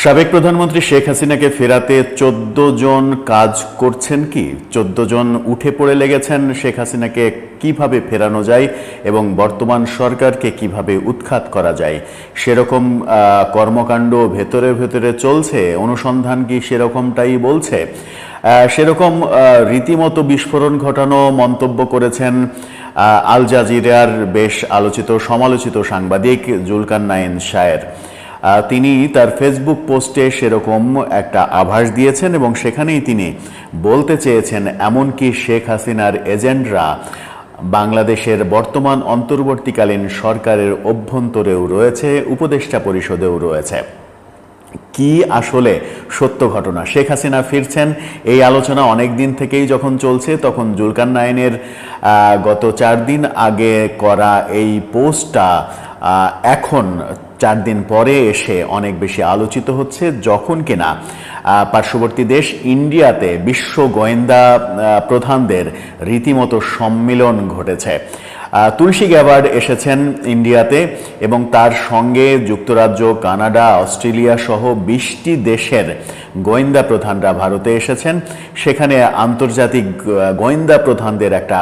সাবেক প্রধানমন্ত্রী শেখ হাসিনাকে ফেরাতে ১৪ জন কাজ করছেন কি? ১৪ জন উঠে পড়ে লেগেছেন শেখ হাসিনাকে কিভাবে ফেরানো যায় এবং বর্তমান সরকারকে কিভাবে উৎখাত করা যায় সেরকম কর্মকাণ্ড ভেতরে ভেতরে চলছে। অনুসন্ধান কি সেরকমটাই বলছে? সেরকম রীতিমতো বিস্ফোরণ ঘটানো মন্তব্য করেছেন আল জাজিরার বেশ আলোচিত সমালোচিত সাংবাদিক জুলকারনাইন শায়ের। তিনি তার ফেসবুক পোস্টে সেরকম একটা আভাস দিয়েছেন এবং সেখানেই তিনি বলতে চেয়েছেন এমনকি শেখ হাসিনার এজেন্টরা বাংলাদেশের বর্তমান অন্তর্বর্তীকালীন সরকারের অভ্যন্তরেও রয়েছে, উপদেষ্টা পরিষদেও রয়েছে। কি আসলে সত্য ঘটনা? শেখ হাসিনা ফিরছেন এই আলোচনা অনেক দিন থেকেই যখন চলছে, তখন জুলকারনাইনের গত ৪ দিন আগে করা এই পোস্টটা এখন ৪ দিন পরে এসে অনেক বেশি আলোচিত হচ্ছে, যখন কিনা পার্শ্ববর্তী দেশ ইন্ডিয়াতে বিশ্ব গোয়েন্দা প্রধানদের রীতিমতো সম্মিলন ঘটেছে। তুলসী গ্যাবার্ড এসেছেন ইন্ডিয়াতে এবং তার সঙ্গে যুক্তরাজ্য, কানাডা, অস্ট্রেলিয়া সহ ২০টি দেশের গোয়েন্দা প্রধানরা ভারতে এসেছেন। সেখানে আন্তর্জাতিক গোয়েন্দা প্রধানদের একটা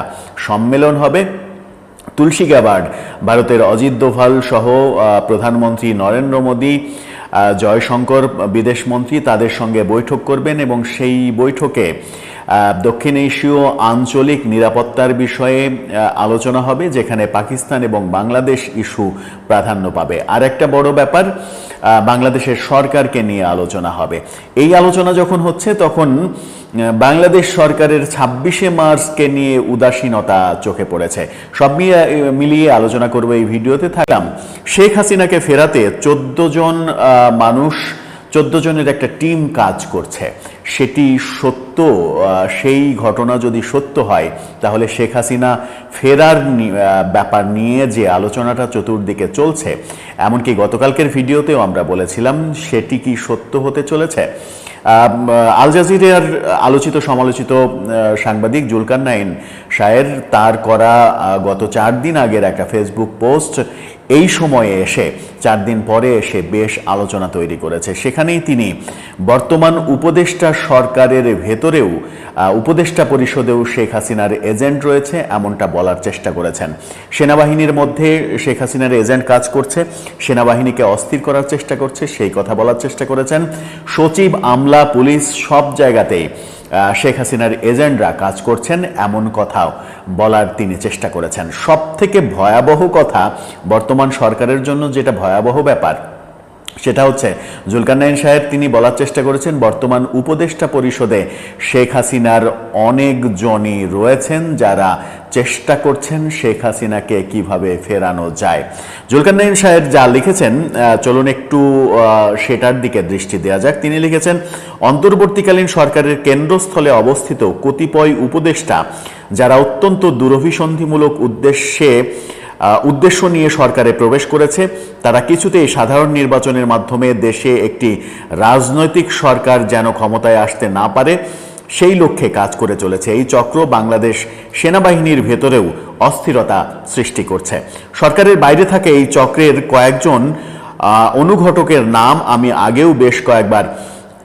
সম্মেলন হবে। তুলসী গ্যাবার্ড ভারতের অজিত দোভাল সহ প্রধানমন্ত্রী নরেন্দ্র মোদী, জয়শঙ্কর বিদেশমন্ত্রী তাদের সঙ্গে বৈঠক করবেন এবং সেই বৈঠকে দক্ষিণ এশীয় আঞ্চলিক নিরাপত্তার বিষয়ে আলোচনা হবে, যেখানে পাকিস্তান এবং বাংলাদেশ ইস্যু প্রাধান্য পাবে। আর একটা বড় ব্যাপার, বাংলাদেশের সরকারকে নিয়ে আলোচনা হবে। এই আলোচনা যখন হচ্ছে তখন বাংলাদেশ সরকারের ২৬শে মার্চকে নিয়ে উদাসীনতা চোখে পড়েছে। সব মিলিয়ে আলোচনা করবো এই ভিডিওতে। থাকলাম শেখ হাসিনাকে ফেরাতে ১৪ জন মানুষ, ১৪ জনের একটা টিম কাজ করছে। সেটি সত্য? সেই ঘটনা যদি সত্য হয় তাহলে শেখ হাসিনা ফেরার ব্যাপার নিয়ে যে আলোচনাটা চতুর্দিকে চলছে, এমনকি গতকালকের ভিডিওতেও আমরা বলেছিলাম, সেটি কি সত্য হতে চলেছে? আল জাজিরার আলোচিত সমালোচিত সাংবাদিক জুলকারনাইন শায়ের তার করা গত ৪ দিন আগের একটা ফেসবুক পোস্ট এই সময়ে এসে ৪ দিন পরে এসে বেশ আলোচনা তৈরি করেছে। সেখানেই তিনি বর্তমান উপদেষ্টা সরকারের ভেতরেও উপদেষ্টা পরিষদেও শেখ হাসিনার এজেন্ট রয়েছে এমনটা বলার চেষ্টা করেছেন। সেনাবাহিনীর মধ্যে শেখ হাসিনার এজেন্ট কাজ করছে, সেনাবাহিনীকে অস্থির করার চেষ্টা করছে, সেই কথা বলার চেষ্টা করেছেন। সচিব, আমলা, পুলিশ সব জায়গাতেই শেখ হাসিনার এজেন্টরা কাজ করছেন এমন কথাও বলার তিনি চেষ্টা করেছেন। সব থেকে ভয়াবহ কথা, বর্তমান সরকারের জন্য যেটা ভয়াবহ ব্যাপার, সেটা হচ্ছে জুলকারনাইন শায়ের তিনি বলার চেষ্টা করেছেন বর্তমান উপদেষ্টা পরিষদে শেখ হাসিনার অনেকজনই রয়েছেন যারা চেষ্টা করছেন শেখ হাসিনাকে কিভাবে ফেরানো যায়। জুলকারনাইন শায়ের যা লিখেছেন, চলুন একটু সেটার দিকে দৃষ্টি দেওয়া যাক। তিনি লিখেছেন, অন্তর্বর্তীকালীন সরকারের কেন্দ্রস্থলে অবস্থিত কতিপয় উপদেষ্টা যারা অত্যন্ত দুরভিসন্ধিমূলক উদ্দেশ্য নিয়ে সরকারে প্রবেশ করেছে, তারা কিছুতেই সাধারণ নির্বাচনের মাধ্যমে দেশে একটি রাজনৈতিক সরকার যেন ক্ষমতায় আসতে না পারে সেই লক্ষ্যে কাজ করে চলেছে। এই চক্র বাংলাদেশ সেনাবাহিনীর ভেতরেও অস্থিরতা সৃষ্টি করছে। সরকারের বাইরে থাকে এই চক্রের কয়েকজন অনুঘটকের নাম আমি আগেও বেশ কয়েকবার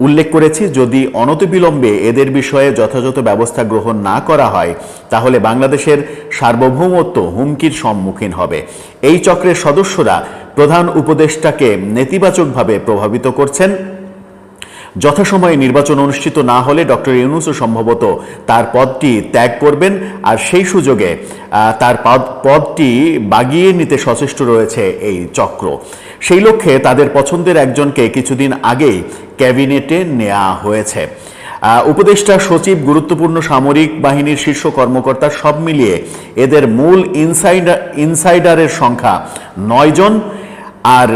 উল্লেখ করেছি। যদি অনতিবিলম্বে এদের বিষয়ে যথাযথ ব্যবস্থা গ্রহণ না করা হয় তাহলে বাংলাদেশের সার্বভৌমত্ব হুমকির সম্মুখীন হবে। এই চক্রের সদস্যরা প্রধান উপদেষ্টাকে নেতিবাচকভাবে প্রভাবিত করছেন। যথাসময়ে নির্বাচন অনুষ্ঠিত না হলে ডক্টর ইউনূসও সম্ভবত তার পদটি ত্যাগ করবেন, আর সেই সুযোগে তার পদটি বাগিয়ে নিতে সচেষ্ট রয়েছে এই চক্র। সেই লক্ষ্যে তাদের পছন্দের একজনকে কিছুদিন আগেই ক্যাবিনেটে নেওয়া হয়েছে। উপদেষ্টা, সচিব, গুরুত্বপূর্ণ সামরিক বাহিনীর শীর্ষ কর্মকর্তা সব মিলিয়ে এদের মূল ইনসাইডারের সংখ্যা ৯ জন, আর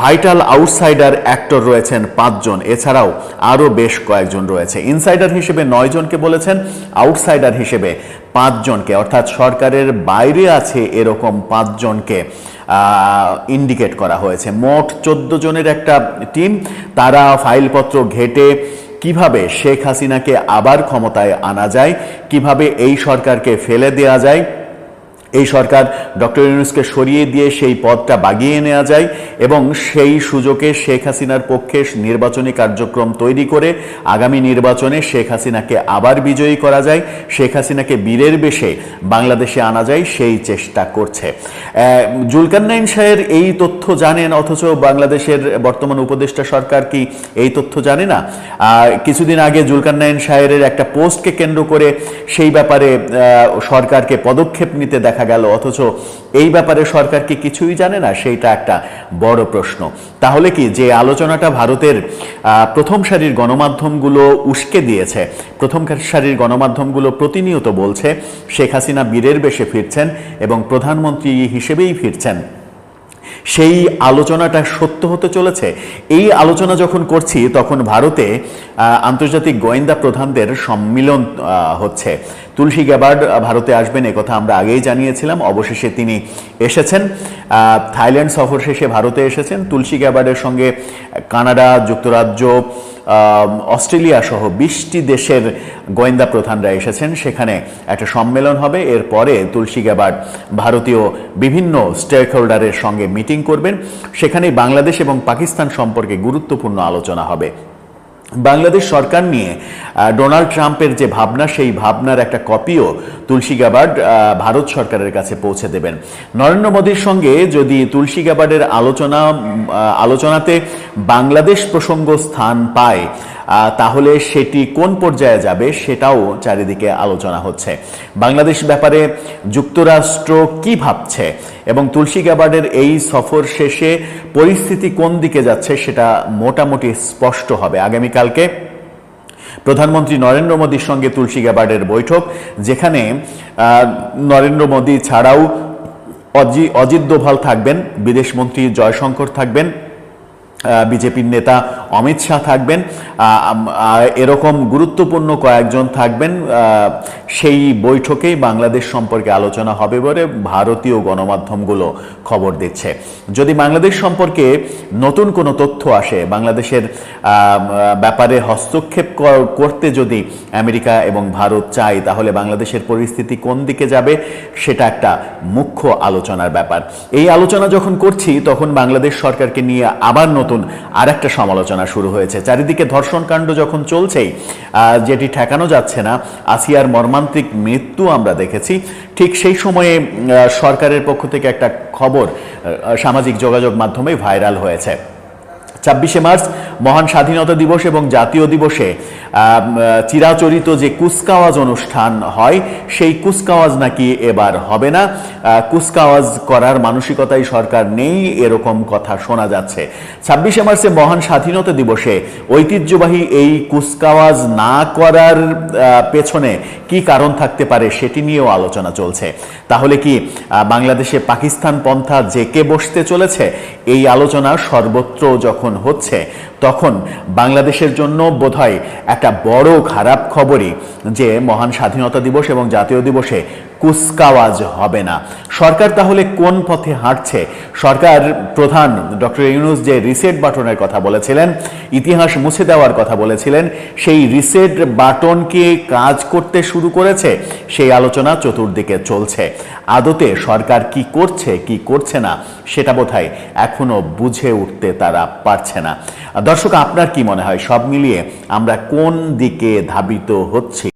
ভাইটাল আউটসাইডার অ্যাক্টর রয়েছেন ৫ জন। এছাড়াও আরও বেশ কয়েকজন রয়েছে। ইনসাইডার হিসেবে ৯ জনকে বলেছেন, আউটসাইডার হিসেবে ৫ জনকে, অর্থাৎ সরকারের বাইরে আছে এরকম ৫ জনকে ইন্ডিকেট করা হয়েছে। মোট ১৪ জনের একটা টিম। তারা ফাইলপত্র ঘেটে কিভাবে শেখ হাসিনাকে আবার ক্ষমতায় আনা যায়, কিভাবে এই সরকারকে ফেলে দেওয়া যায়, এই সরকার ডক্টর ইউনূসকে সরিয়ে দিয়ে সেই পদটা বাগিয়ে নেওয়া যায় এবং সেই সুযোগে শেখ হাসিনার পক্ষে নির্বাচনী কার্যক্রম তৈরি করে আগামী নির্বাচনে শেখ হাসিনাকে আবার বিজয়ী করা যায়, শেখ হাসিনাকে বীরের বেশে বাংলাদেশে আনা যায়, সেই চেষ্টা করছে। জুলকারনাইন শাহের এই তথ্য জানেন, অথচ বাংলাদেশের বর্তমান উপদেষ্টা সরকার কি এই তথ্য জানে না? কিছুদিন আগে জুলকারনাইন শাহের একটা পোস্টকে কেন্দ্র করে সেই ব্যাপারে সরকারকে পদক্ষেপ নিতে দেখা গেল, অথচ এই ব্যাপারে সরকার কি কিছুই জানে না? সেইটা একটা বড় প্রশ্ন। তাহলে কি যে আলোচনাটা ভারতের প্রথম সারির গণমাধ্যমগুলো উস্কে দিয়েছে, প্রথম সারির গণমাধ্যমগুলো প্রতিনিয়ত বলছে শেখ হাসিনা বীরের বেশে ফিরছেন এবং প্রধানমন্ত্রী হিসেবেই ফিরছেন, সেই আলোচনাটা সত্য হতে চলেছে? এই আলোচনা যখন করছি তখন ভারতে আন্তর্জাতিক গোয়েন্দা প্রধানদের সম্মিলন হচ্ছে। তুলসী গ্যাবার্ড ভারতে আসবেন একথা আমরা আগেই জানিয়েছিলাম, অবশেষে তিনি এসেছেন। থাইল্যান্ড সফর শেষে ভারতে এসেছেন। তুলসী গ্যাবার্ডের সঙ্গে কানাডা, যুক্তরাজ্য, অস্ট্রেলিয়া সহ 20টি দেশের গোয়েন্দা প্রধানরা এসেছেন। সেখানে একটা সম্মেলন হবে। এরপরে তুলসী গ্যাবার্ড ভারতীয় বিভিন্ন স্টেক হোল্ডারের সঙ্গে মিটিং করবেন। সেখানে বাংলাদেশ এবং পাকিস্তান সম্পর্কে গুরুত্বপূর্ণ আলোচনা হবে। বাংলাদেশ সরকার নিয়ে ডোনাল্ড ট্রাম্পের যে ভাবনা, সেই ভাবনার একটা কপিও তুলসী গ্যাবার্ড ভারত সরকারের কাছে পৌঁছে দেবেন। নরেন্দ্র মোদীর সঙ্গে যদি তুলসী গ্যাবার্ডের আলোচনাতে বাংলাদেশ প্রসঙ্গ স্থান পায়, তাহলে সেটি কোন পর্যায়ে যাবে সেটাও চারিদিকে আলোচনা হচ্ছে। বাংলাদেশ ব্যাপারে যুক্তরাষ্ট্র কি ভাবছে এবং তুলসী গ্যাবার্ডের এই সফর শেষে পরিস্থিতি কোন দিকে যাচ্ছে সেটা মোটামুটি স্পষ্ট হবে। আগামীকালকে প্রধানমন্ত্রী নরেন্দ্র মোদীর সঙ্গে তুলসী গ্যাবার্ডের বৈঠক, যেখানে নরেন্দ্র মোদী ছাড়াও অজিত দোভাল থাকবেন, বিদেশমন্ত্রী জয়শঙ্কর থাকবেন, বিজেপির নেতা অমিত শাহ থাকবেন, এরকম গুরুত্বপূর্ণ কয়েকজন থাকবেন। সেই বৈঠকেই বাংলাদেশ সম্পর্কে আলোচনা হবে বলে ভারতীয় গণমাধ্যমগুলো খবর দিচ্ছে। যদি বাংলাদেশ সম্পর্কে নতুন কোনো তথ্য আসে, বাংলাদেশের ব্যাপারে হস্তক্ষেপ করতে যদি আমেরিকা এবং ভারত চায়, তাহলে বাংলাদেশের পরিস্থিতি কোন দিকে যাবে সেটা একটা মুখ্য আলোচনার ব্যাপার। এই আলোচনা যখন করছি তখন বাংলাদেশ সরকারকে নিয়ে আবার নতুন আর একটা সমালোচনা শুরু হয়েছে। চারিদিকে ধর্ষণ কাণ্ড যখন চলছেই, যেটি ঠেকানো যাচ্ছে না, আসিয়ার মর্মান্তিক মৃত্যু আমরা দেখেছি, ঠিক সেই সময়ে সরকারের পক্ষ থেকে একটা খবর সামাজিক যোগাযোগ মাধ্যমে ভাইরাল হয়েছে। 26শে মার্চ মহান স্বাধীনতা দিবস এবং জাতীয় দিবসে চিরাচরিত যে কুচকাওয়াজ অনুষ্ঠান হয়, সেই কুচকাওয়াজ নাকি এবার হবে না। কুচকাওয়াজ করার মানসিকতাই সরকার নেই, এরকম কথা শোনা যাচ্ছে। 26শে মার্চে মহান স্বাধীনতা দিবসে ঐতিহ্যবাহী এই কুচকাওয়াজ না করার পেছনে কি কারণ থাকতে পারে সেটি নিয়েও আলোচনা চলছে। তাহলে কি বাংলাদেশে পাকিস্তান পন্থা জেকে বসতে চলেছে? এই আলোচনা সর্বত্র যখন হচ্ছে, তখন বাংলাদেশের জন্য বোধহয় একটা বড় খারাপ খবরই যে মহান স্বাধীনতা দিবস এবং জাতীয় দিবসে কুচকাওয়াজ হবে না। সরকার তাহলে কোন পথে হাঁটছে? সরকার প্রধান ডক্টর ইউনূস যে রিসেট বাটনের কথা বলেছিলেন, ইতিহাস মুছে দেওয়ার কথা বলেছিলেন, সেই রিসেট বাটন কি কাজ করতে শুরু করেছে? সেই আলোচনা চতুর্দিকে চলছে। আদতে সরকার কি করছে কি করছে না সেটা বোধহয় এখনো বুঝে উঠতে তারা পারছে না। দর্শক, আপনার কি মনে হয় সব মিলিয়ে আমরা কোন দিকে ধাবিত হচ্ছি?